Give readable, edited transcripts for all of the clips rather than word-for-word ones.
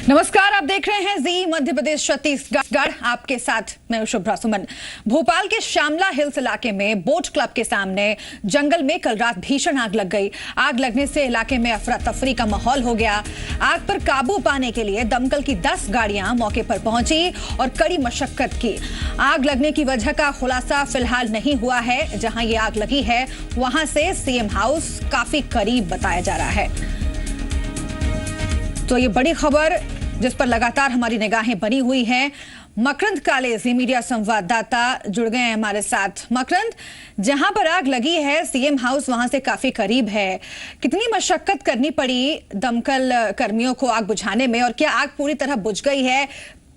नमस्कार, आप देख रहे हैं जी मध्य प्रदेश छत्तीसगढ़। आपके साथ मैं शुभ्रा सुमन। भोपाल के श्यामला हिल्स इलाके में बोट क्लब के सामने जंगल में कल रात भीषण आग लग गई। आग लगने से इलाके में अफरा तफरी का माहौल हो गया। आग पर काबू पाने के लिए दमकल की 10 गाड़ियां मौके पर पहुंची और कड़ी मशक्कत की। आग लगने की वजह का खुलासा फिलहाल नहीं हुआ है। जहां ये आग लगी है वहां से सीएम हाउस काफी करीब बताया जा रहा है। तो ये बड़ी खबर जिस पर लगातार हमारी निगाहें बनी हुई हैं। मकरंद काले जी मीडिया संवाददाता जुड़ गए हैं हमारे साथ। मकरंद, जहां पर आग लगी है सीएम हाउस वहां से काफी करीब है। कितनी मशक्कत करनी पड़ी दमकल कर्मियों को आग बुझाने में, और क्या आग पूरी तरह बुझ गई है?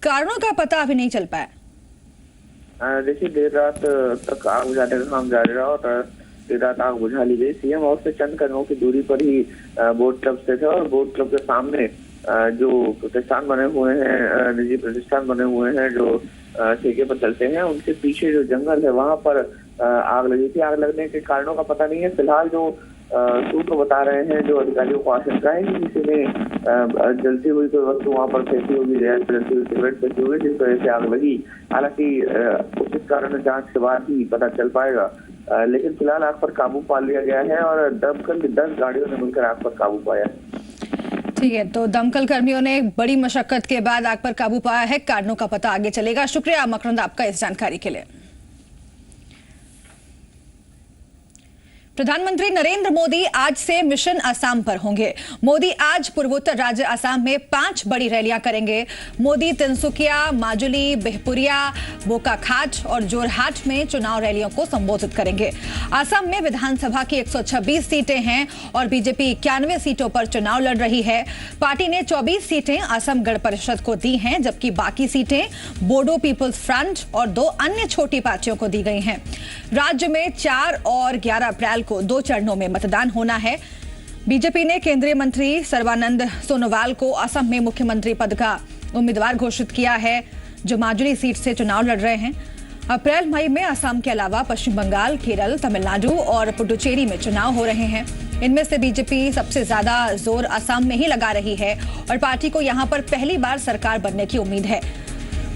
कारणों का पता अभी नहीं चल पाया। देखिए, देर रात तक आग बुझाने का काम जारी रहा और देर रात आग बुझा ली गई। सीएम हाउस से चंद कदमों की दूरी पर ही बोट क्लब से था और बोट क्लब के सामने जो प्रतिष्ठान बने हुए हैं, निजी प्रतिष्ठान बने हुए हैं जो ठेके पर चलते हैं, उनके पीछे जो जंगल है वहां पर आग लगी थी। आग लगने के कारणों का पता नहीं है। फिलहाल जो सूत्र बता रहे हैं, जो अधिकारियों को आशंका है कि किसी ने जलती हुई कोई वस्तु वहां पर फेंकी होगी, जलती हुई सिगरेट फेंकी होगी, जिस वजह से आग लगी। हालांकि उचित कारण जांच के बाद ही पता चल पाएगा। लेकिन फिलहाल आग पर काबू पा लिया गया है और दमकल की 10 गाड़ियों ने मिलकर आग पर काबू पाया है। ठीक है, तो दमकल कर्मियों ने बड़ी मशक्कत के बाद आग पर काबू पाया है। कारणों का पता आगे चलेगा। शुक्रिया मकरंद आपका इस जानकारी के लिए। प्रधानमंत्री नरेंद्र मोदी आज से मिशन असम पर होंगे। मोदी आज पूर्वोत्तर राज्य असम में 5 बड़ी रैलियां करेंगे। मोदी तिनसुकिया, माजुली, बिहपुरिया, बोकाखाट और जोरहाट में चुनाव रैलियों को संबोधित करेंगे। असम में विधानसभा की 126 सीटें हैं और बीजेपी 91 सीटों पर चुनाव लड़ रही है। पार्टी ने 24 सीटें असम गण परिषद को दी हैं, जबकि बाकी सीटें बोडो पीपुल्स फ्रंट और 2 अन्य छोटी पार्टियों को दी गई हैं। राज्य में 4 और 11 अप्रैल को 2 चरणों में मतदान होना है। बीजेपी ने केंद्रीय मंत्री सर्बानंद सोनोवाल को असम में मुख्यमंत्री पद का उम्मीदवार घोषित किया है, जो माजुली सीट से चुनाव लड़ रहे हैं। अप्रैल मई में असम के अलावा पश्चिम बंगाल, केरल, तमिलनाडु और पुडुचेरी में चुनाव हो रहे हैं। इनमें से बीजेपी सबसे ज्यादा जोर असम में ही लगा रही है और पार्टी को यहां पर पहली बार सरकार बनने की उम्मीद है।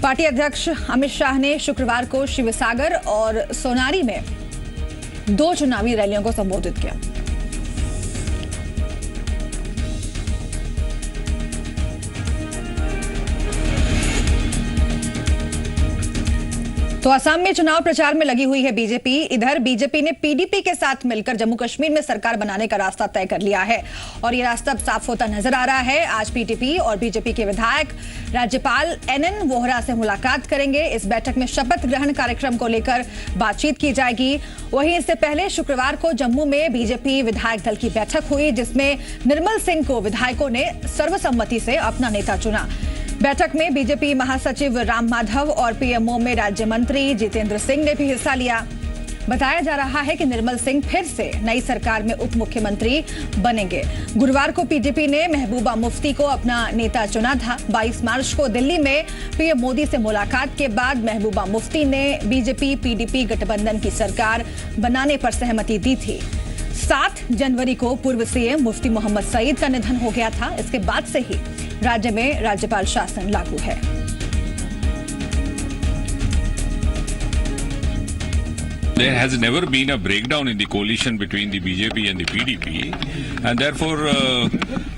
पार्टी अध्यक्ष अमित शाह ने शुक्रवार को शिवसागर और सोनारी में 2 चुनावी रैलियों को संबोधित किया। तो असम में चुनाव प्रचार में लगी हुई है बीजेपी। इधर बीजेपी ने पीडीपी के साथ मिलकर जम्मू कश्मीर में सरकार बनाने का रास्ता तय कर लिया है और ये रास्ता अब साफ होता नजर आ रहा है। आज पीडीपी और बीजेपी के विधायक राज्यपाल एनएन वोहरा से मुलाकात करेंगे। इस बैठक में शपथ ग्रहण कार्यक्रम को लेकर बातचीत की जाएगी। वहीं इससे पहले शुक्रवार को जम्मू में बीजेपी विधायक दल की बैठक हुई, जिसमें निर्मल सिंह को विधायकों ने सर्वसम्मति से अपना नेता चुना। बैठक में बीजेपी महासचिव राम माधव और पीएमओ में राज्य मंत्री जितेंद्र सिंह ने भी हिस्सा लिया। बताया जा रहा है कि निर्मल सिंह फिर से नई सरकार में उप मुख्यमंत्री बनेंगे। गुरुवार को बीजेपी ने महबूबा मुफ्ती को अपना नेता चुना था। 22 मार्च को दिल्ली में पीएम मोदी से मुलाकात के बाद महबूबा मुफ्ती ने बीजेपी पीडीपी गठबंधन की सरकार बनाने पर सहमति दी थी। 7 जनवरी को पूर्व सीएम मुफ्ती मोहम्मद सईद का निधन हो गया था। इसके बाद से ही राज्य में राज्यपाल शासन लागू है। There has never been a breakdown in the coalition between the BJP and the PDP, and therefore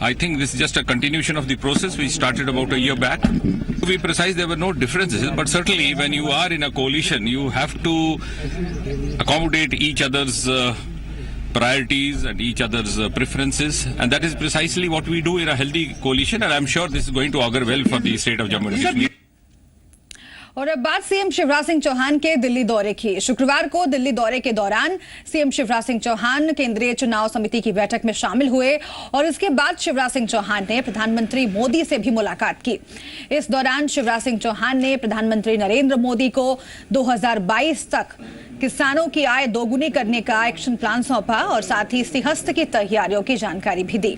I think this is just a continuation of the process we started about a year back. To be precise, there were no differences, but certainly when you are in a coalition, you have to accommodate each other's priorities and each other's preferences, and that is precisely what we do in a healthy coalition, and I'm sure this is going to augur well for the state of Jammu and Kashmir. और अब बात CM Shivraj Singh Chauhan के दिल्ली दौरे की। शुक्रवार को दिल्ली दौरे के दौरान सीएम शिवराज सिंह चौहान केंद्रीय चुनाव समिति की बैठक में शामिल हुए और इसके बाद शिवराज सिंह चौहान ने प्रधानमंत्री मोदी से भी मुलाकात की। इस दौरान शिवराज सिंह चौहान ने प्रधानमंत्री नरेंद्र मोदी को 2022 तक किसानों की आय दोगुनी करने का एक्शन प्लान सौंपा और साथ ही सिंहस्थ की तैयारियों की जानकारी भी दी।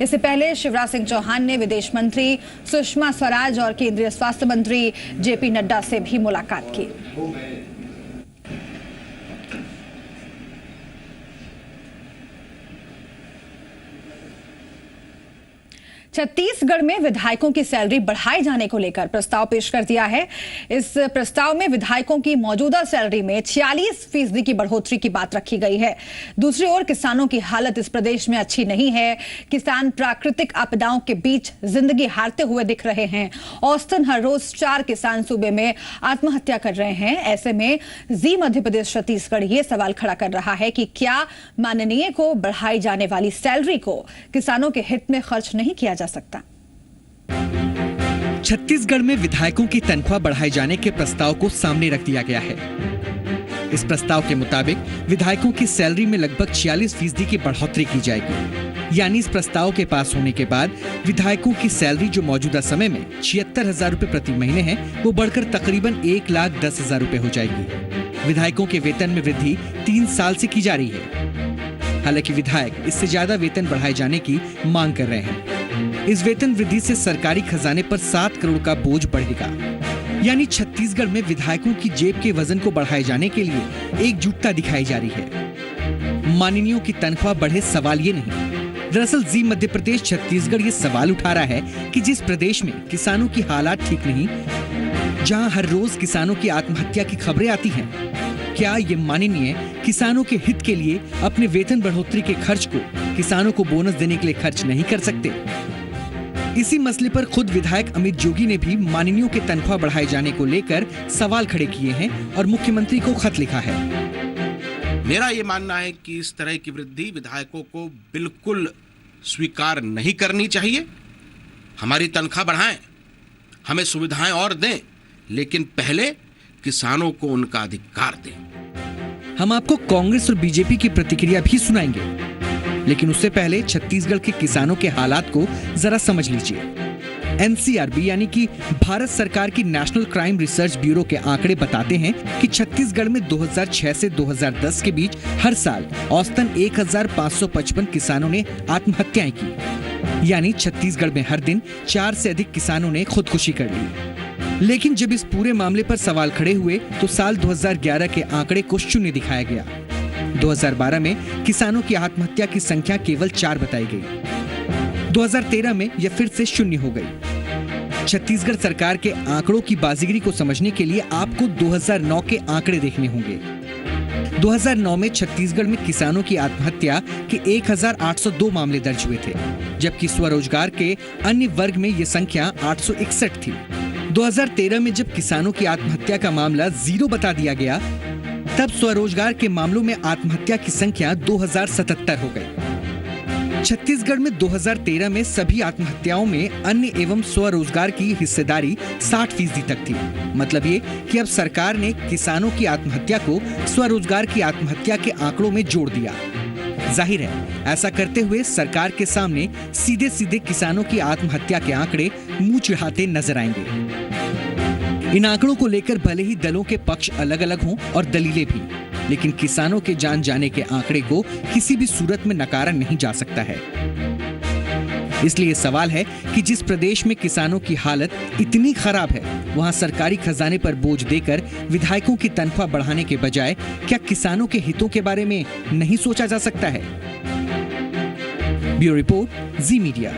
इससे पहले शिवराज सिंह चौहान ने विदेश मंत्री सुषमा स्वराज और केंद्रीय स्वास्थ्य मंत्री जेपी नड्डा से भी मुलाकात की। छत्तीसगढ़ में विधायकों की सैलरी बढ़ाए जाने को लेकर प्रस्ताव पेश कर दिया है। इस प्रस्ताव में विधायकों की मौजूदा सैलरी में 46% की बढ़ोतरी की बात रखी गई है। दूसरी ओर किसानों की हालत इस प्रदेश में अच्छी नहीं है। किसान प्राकृतिक आपदाओं के बीच जिंदगी हारते हुए दिख रहे हैं। औसतन हर रोज 4 किसान सूबे में आत्महत्या कर रहे हैं। ऐसे में जी मध्य प्रदेश छत्तीसगढ़ ये सवाल खड़ा कर रहा है कि क्या माननीय को बढ़ाई जाने वाली सैलरी को किसानों के हित में खर्च नहीं किया जा सकता। छत्तीसगढ़ में विधायकों की तनख्वाह बढ़ाए जाने के प्रस्ताव को सामने रख दिया गया है। इस प्रस्ताव के मुताबिक विधायकों की सैलरी में लगभग 46% की बढ़ोतरी की जाएगी। यानी इस प्रस्ताव के पास होने के बाद विधायकों की सैलरी जो मौजूदा समय में 76,000 रुपए प्रति महीने है, वो बढ़कर तकरीबन 1,10,000 रुपए हो जाएगी। विधायकों के वेतन में वृद्धि 3 साल से की जा रही है। हालांकि विधायक इससे ज्यादा वेतन बढ़ाए जाने की मांग कर रहे हैं। इस वेतन वृद्धि से सरकारी खजाने पर 7 करोड़ का बोझ बढ़ेगा। यानी छत्तीसगढ़ में विधायकों की जेब के वजन को बढ़ाए जाने के लिए एकजुटता दिखाई जा रही है। माननीयों की तनख्वाह बढ़े, सवाल ये नहीं। दरअसल जी मध्य प्रदेश छत्तीसगढ़ ये सवाल उठा रहा है कि जिस प्रदेश में किसानों की हालात ठीक नहीं, जहां हर रोज किसानों की आत्महत्या की खबरें आती हैं, क्या ये माननीय किसानों के हित के लिए अपने वेतन बढ़ोतरी के खर्च को किसानों को बोनस देने के लिए खर्च नहीं कर सकते? इसी मसले पर खुद विधायक अमित जोगी ने भी माननीयों के तनख्वाह बढ़ाए जाने को लेकर सवाल खड़े किए हैं और मुख्यमंत्री को खत लिखा है। मेरा ये मानना है कि इस तरह की वृद्धि विधायकों को बिल्कुल स्वीकार नहीं करनी चाहिए। हमारी तनख्वाह बढ़ाएं, हमें सुविधाएं और दें, लेकिन पहले किसानों को उनका अधिकार दें। हम आपको कांग्रेस और बीजेपी की प्रतिक्रिया भी सुनाएंगे, लेकिन उससे पहले छत्तीसगढ़ के किसानों के हालात को जरा समझ लीजिए। एनसीआरबी यानी कि भारत सरकार की नेशनल क्राइम रिसर्च ब्यूरो के आंकड़े बताते हैं कि छत्तीसगढ़ में 2006 से 2010 के बीच हर साल औसतन 1,555 किसानों ने आत्महत्याएं की। यानी छत्तीसगढ़ में हर दिन 4 से अधिक किसानों ने खुदकुशी कर ली। लेकिन जब इस पूरे मामले पर सवाल खड़े हुए तो साल 2011 के आंकड़े को शून्य दिखाया गया। 2012 में किसानों की आत्महत्या की संख्या केवल 4 बताई गई। 2013 में यह फिर से शून्य हो गई। छत्तीसगढ़ सरकार के आंकड़ों की बाजीगरी को समझने के लिए आपको 2009 के आंकड़े देखने होंगे। 2009 में छत्तीसगढ़ में किसानों की आत्महत्या के 1,802 मामले दर्ज हुए थे, जबकि स्वरोजगार के अन्य वर्ग में यह संख्या 861 थी। 2013 में जब किसानों की आत्महत्या का मामला 0 बता दिया गया, तब स्वरोजगार के मामलों में आत्महत्या की संख्या 2077 हो गई। छत्तीसगढ़ में 2013 में सभी आत्महत्याओं में अन्य एवं स्वरोजगार की हिस्सेदारी 60% तक थी। मतलब ये कि अब सरकार ने किसानों की आत्महत्या को स्वरोजगार की आत्महत्या के आंकड़ों में जोड़ दिया। जाहिर है, ऐसा करते हुए सरकार के सामने सीधे सीधे किसानों की आत्महत्या के आंकड़े मुंह चिढ़ाते नजर आएंगे। इन आंकड़ों को लेकर भले ही दलों के पक्ष अलग अलग हों और दलीलें भी, लेकिन किसानों के जान जाने के आंकड़े को किसी भी सूरत में नकारा नहीं जा सकता है। इसलिए सवाल है कि जिस प्रदेश में किसानों की हालत इतनी खराब है, वहां सरकारी खजाने पर बोझ देकर विधायकों की तनख्वाह बढ़ाने के बजाय क्या किसानों के हितों के बारे में नहीं सोचा जा सकता है? ब्यूरो रिपोर्ट, जी मीडिया।